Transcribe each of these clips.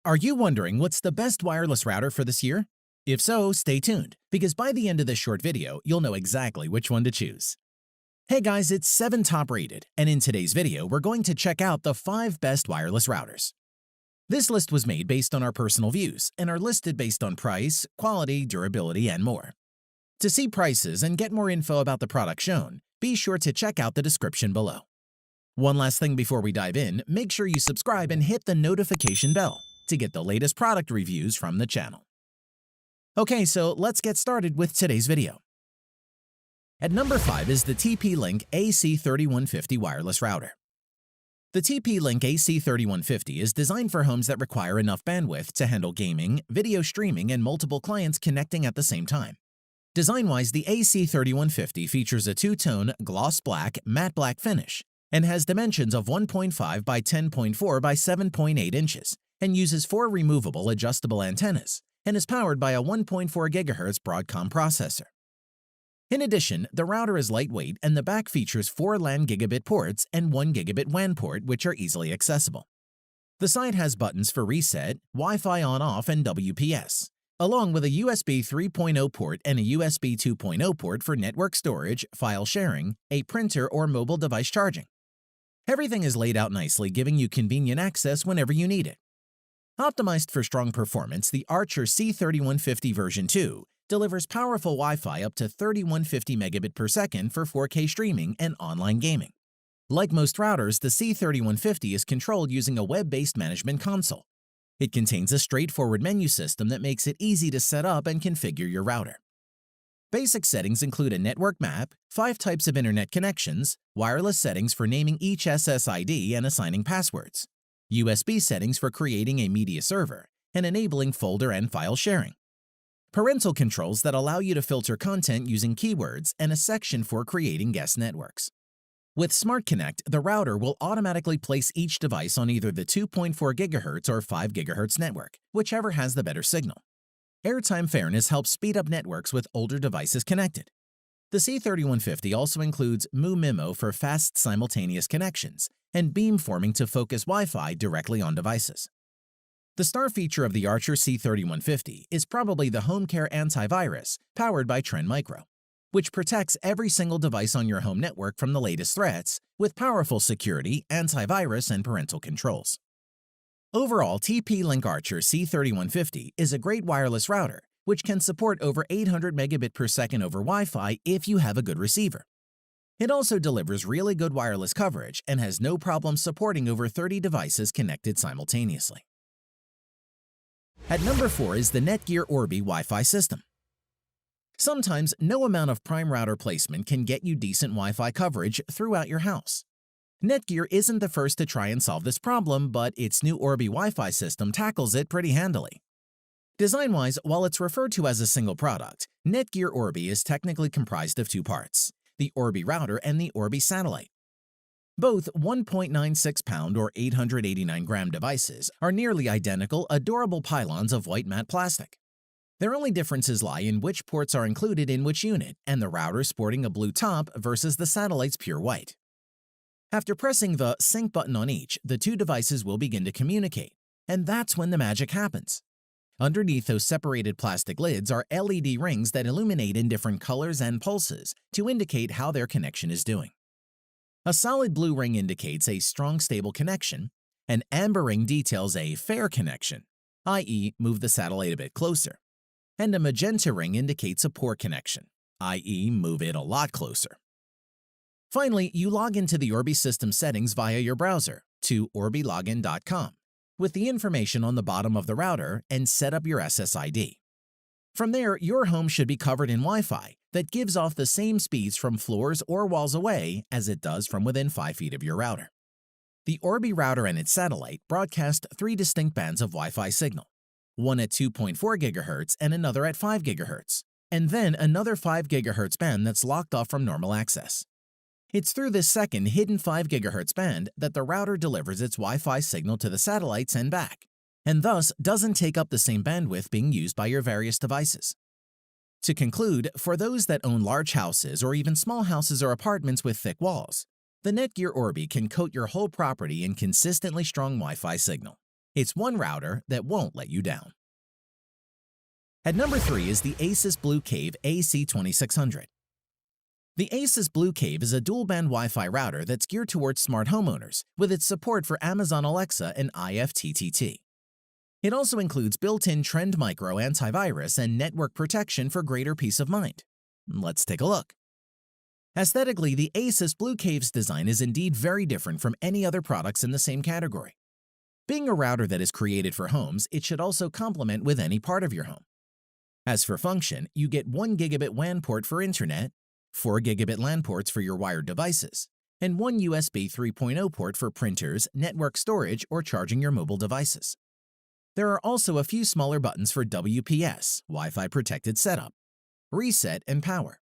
Are you wondering what's the best wireless router for this year? If so, stay tuned, because by the end of this short video, you'll know exactly which one to choose. Hey guys, it's 7 Top Rated, and in today's video, we're going to check out the 5 best wireless routers. This list was made based on our personal views and are listed based on price, quality, durability, and more. To see prices and get more info about the product shown, be sure to check out the description below. One last thing before we dive in, make sure you subscribe and hit the notification bell to get the latest product reviews from the channel. Okay, so let's get started with today's video. At number 5 is the TP-Link AC3150 wireless router. The TP-Link AC3150 is designed for homes that require enough bandwidth to handle gaming, video streaming, and multiple clients connecting at the same time. Design-wise, the AC3150 features a two-tone gloss black, matte black finish and has dimensions of 1.5 by 10.4 by 7.8 inches and uses 4 removable adjustable antennas and is powered by a 1.4 GHz Broadcom processor. In addition, the router is lightweight and the back features 4 LAN gigabit ports and 1 gigabit WAN port, which are easily accessible. The side has buttons for reset, Wi-Fi on-off, and WPS, along with a USB 3.0 port and a USB 2.0 port for network storage, file sharing, a printer, or mobile device charging. Everything is laid out nicely, giving you convenient access whenever you need it. Optimized for strong performance, the Archer C3150 version 2 delivers powerful Wi-Fi up to 3150 megabit per second for 4K streaming and online gaming. Like most routers, the C3150 is controlled using a web-based management console. It contains a straightforward menu system that makes it easy to set up and configure your router. Basic settings include a network map, 5 types of internet connections, wireless settings for naming each SSID and assigning passwords, USB settings for creating a media server, and enabling folder and file sharing. Parental controls that allow you to filter content using keywords and a section for creating guest networks. With Smart Connect, the router will automatically place each device on either the 2.4 GHz or 5 GHz network, whichever has the better signal. Airtime fairness helps speed up networks with older devices connected. The C3150 also includes MU-MIMO for fast simultaneous connections and beamforming to focus Wi-Fi directly on devices. The star feature of the Archer C3150 is probably the HomeCare antivirus powered by Trend Micro, which protects every single device on your home network from the latest threats with powerful security, antivirus, and parental controls. Overall, TP-Link Archer C3150 is a great wireless router which can support over 800 megabit per second over Wi-Fi if you have a good receiver. It also delivers really good wireless coverage and has no problem supporting over 30 devices connected simultaneously. At number 4 is the Netgear Orbi Wi-Fi system. Sometimes no amount of prime router placement can get you decent Wi-Fi coverage throughout your house. Netgear isn't the first to try and solve this problem, but its new Orbi Wi-Fi system tackles it pretty handily. Design-wise, while it's referred to as a single product, Netgear Orbi is technically comprised of 2 parts, the Orbi router and the Orbi satellite. Both 1.96-pound or 889-gram devices are nearly identical, adorable pylons of white matte plastic. Their only differences lie in which ports are included in which unit and the router sporting a blue top versus the satellite's pure white. After pressing the sync button on each, the 2 devices will begin to communicate, and that's when the magic happens. Underneath those separated plastic lids are LED rings that illuminate in different colors and pulses to indicate how their connection is doing. A solid blue ring indicates a strong, stable connection. An amber ring details a fair connection, i.e., move the satellite a bit closer. And a magenta ring indicates a poor connection, i.e., move it a lot closer. Finally, you log into the Orbi system settings via your browser to orbilogin.com with the information on the bottom of the router and set up your SSID. From there, your home should be covered in Wi-Fi that gives off the same speeds from floors or walls away as it does from within 5 feet of your router. The Orbi router and its satellite broadcast 3 distinct bands of Wi-Fi signal, one at 2.4 GHz and another at 5 GHz, and then another 5 GHz band that's locked off from normal access. It's through this second hidden 5 GHz band that the router delivers its Wi-Fi signal to the satellites and back, and thus doesn't take up the same bandwidth being used by your various devices. To conclude, for those that own large houses or even small houses or apartments with thick walls, the Netgear Orbi can coat your whole property in consistently strong Wi-Fi signal. It's one router that won't let you down. At number 3 is the Asus Blue Cave AC2600. The Asus Blue Cave is a dual-band Wi-Fi router that's geared towards smart homeowners with its support for Amazon Alexa and IFTTT. It also includes built-in Trend Micro antivirus and network protection for greater peace of mind. Let's take a look. Aesthetically, the Asus Blue Cave's design is indeed very different from any other products in the same category. Being a router that is created for homes, it should also complement with any part of your home. As for function, you get 1 gigabit WAN port for internet, 4 gigabit LAN ports for your wired devices, and 1 USB 3.0 port for printers, network storage, or charging your mobile devices. There are also a few smaller buttons for WPS, Wi-Fi protected setup, reset, and power.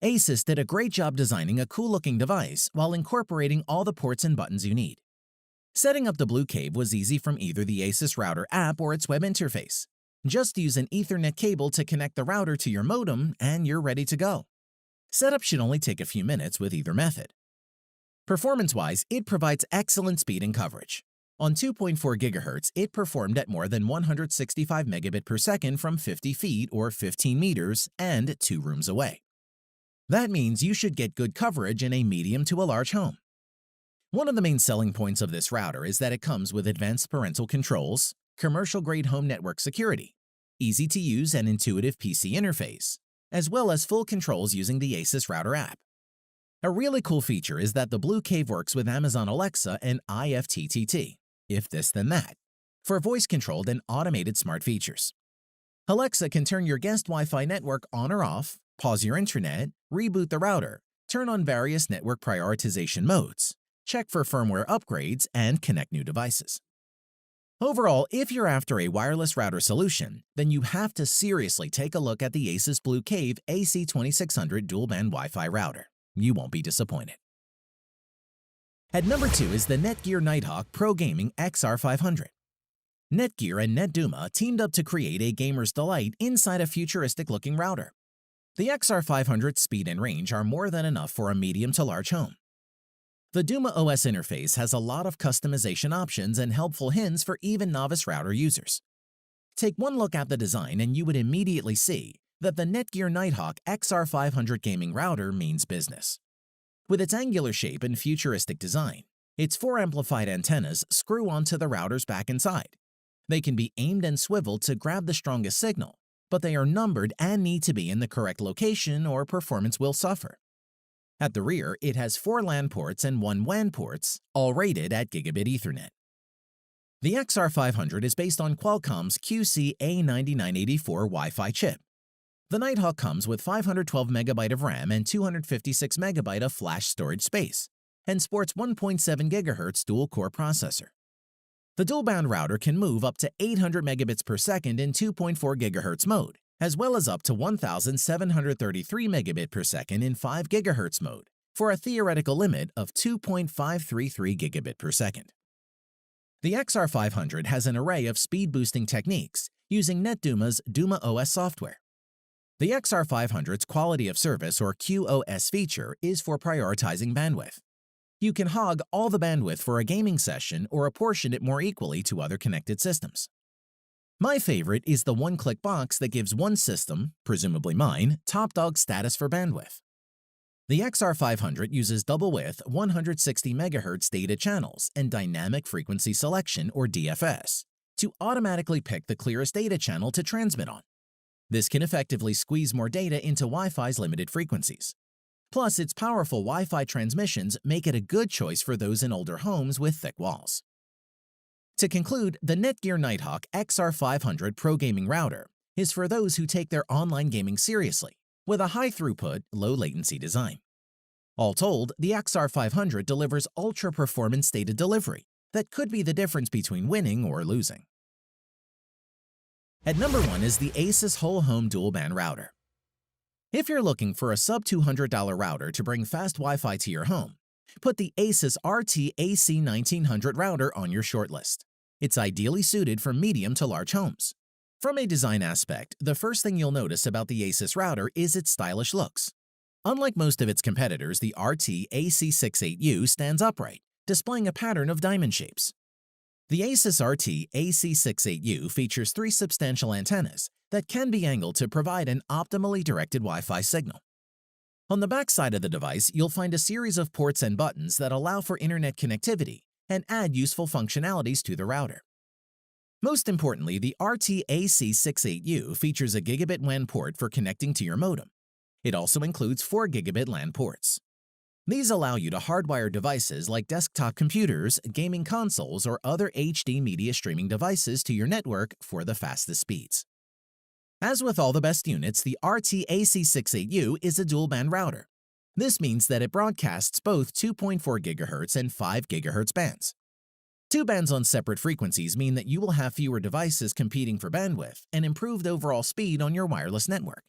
Asus did a great job designing a cool-looking device while incorporating all the ports and buttons you need. Setting up the Blue Cave was easy from either the Asus Router app or its web interface. Just use an Ethernet cable to connect the router to your modem and you're ready to go. Setup should only take a few minutes with either method. Performance-wise, it provides excellent speed and coverage. On 2.4 GHz, it performed at more than 165 megabit per second from 50 feet or 15 meters and 2 rooms away. That means you should get good coverage in a medium to a large home. One of the main selling points of this router is that it comes with advanced parental controls, commercial-grade home network security, easy-to-use and intuitive PC interface, as well as full controls using the Asus Router app. A really cool feature is that the Blue Cave works with Amazon Alexa and IFTTT, if this then that, for voice-controlled and automated smart features. Alexa can turn your guest Wi-Fi network on or off, pause your internet, reboot the router, turn on various network prioritization modes, check for firmware upgrades, and connect new devices. Overall, if you're after a wireless router solution, then you have to seriously take a look at the Asus Blue Cave AC2600 dual-band Wi-Fi router. You won't be disappointed. At number 2 is the Netgear Nighthawk Pro Gaming XR500. Netgear and NetDuma teamed up to create a gamer's delight inside a futuristic-looking router. The XR500's speed and range are more than enough for a medium to large home. The Duma OS interface has a lot of customization options and helpful hints for even novice router users. Take one look at the design and you would immediately see that the Netgear Nighthawk XR500 gaming router means business. With its angular shape and futuristic design, its 4 amplified antennas screw onto the router's back and side. They can be aimed and swiveled to grab the strongest signal, but they are numbered and need to be in the correct location or performance will suffer. At the rear, it has 4 LAN ports and 1 WAN ports, all rated at gigabit Ethernet. The XR500 is based on Qualcomm's QC-A9984 Wi-Fi chip. The Nighthawk comes with 512 MB of RAM and 256 MB of flash storage space, and sports 1.7 GHz dual-core processor. The dual-band router can move up to 800 megabits per second in 2.4 GHz mode, as well as up to 1,733 megabit per second in 5 GHz mode, for a theoretical limit of 2.533 gigabit per second. The XR500 has an array of speed-boosting techniques using NetDuma's Duma OS software. The XR500's quality of service or QoS feature is for prioritizing bandwidth. You can hog all the bandwidth for a gaming session or apportion it more equally to other connected systems. My favorite is the one-click box that gives one system, presumably mine, top dog status for bandwidth. The XR500 uses double-width 160 MHz data channels and dynamic frequency selection or DFS to automatically pick the clearest data channel to transmit on. This can effectively squeeze more data into Wi-Fi's limited frequencies. Plus, its powerful Wi-Fi transmissions make it a good choice for those in older homes with thick walls. To conclude, the Netgear Nighthawk XR500 Pro Gaming Router is for those who take their online gaming seriously, with a high-throughput, low-latency design. All told, the XR500 delivers ultra-performance data delivery that could be the difference between winning or losing. At number 1 is the Asus Whole Home Dual-Band Router. If you're looking for a sub-$200 router to bring fast Wi-Fi to your home, put the Asus RT AC1900 router on your shortlist. It's ideally suited for medium to large homes. From a design aspect, the first thing you'll notice about the Asus router is its stylish looks. Unlike most of its competitors, the RT AC68U stands upright, displaying a pattern of diamond shapes. The Asus RT AC68U features three substantial antennas that can be angled to provide an optimally directed Wi-Fi signal. On the back side of the device, you'll find a series of ports and buttons that allow for internet connectivity and add useful functionalities to the router. Most importantly, the RT AC68U features a gigabit WAN port for connecting to your modem. It also includes 4 gigabit LAN ports. These allow you to hardwire devices like desktop computers, gaming consoles, or other HD media streaming devices to your network for the fastest speeds. As with all the best units, the RT-AC68U is a dual-band router. This means that it broadcasts both 2.4 GHz and 5 GHz bands. Two bands on separate frequencies mean that you will have fewer devices competing for bandwidth and improved overall speed on your wireless network.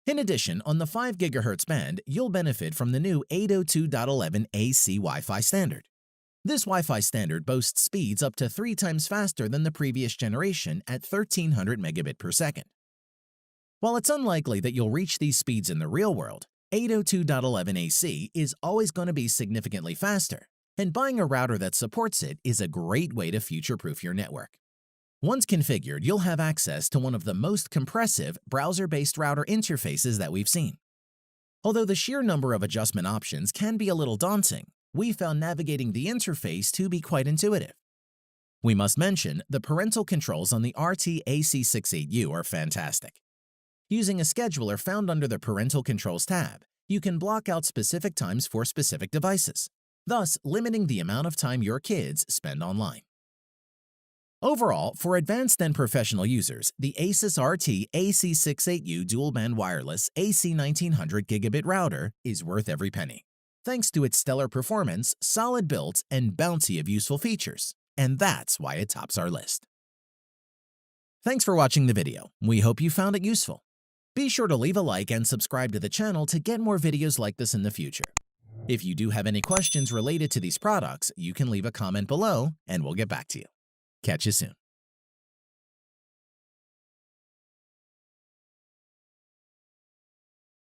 In addition, on the 5 GHz band, you'll benefit from the new 802.11ac Wi-Fi standard. This Wi-Fi standard boasts speeds up to 3 times faster than the previous generation at 1300 megabit per second. While it's unlikely that you'll reach these speeds in the real world, 802.11ac is always going to be significantly faster, and buying a router that supports it is a great way to future-proof your network. Once configured, you'll have access to one of the most compressive browser-based router interfaces that we've seen. Although the sheer number of adjustment options can be a little daunting, we found navigating the interface to be quite intuitive. We must mention the parental controls on the RT-AC68U are fantastic. Using a scheduler found under the Parental Controls tab, you can block out specific times for specific devices, thus limiting the amount of time your kids spend online. Overall, for advanced and professional users, the Asus RT AC68U dual-band wireless AC1900 gigabit router is worth every penny, thanks to its stellar performance, solid build, and bounty of useful features, and that's why it tops our list. Thanks for watching the video. We hope you found it useful. Be sure to leave a like and subscribe to the channel to get more videos like this in the future. If you do have any questions related to these products, you can leave a comment below and we'll get back to you. Catch you soon.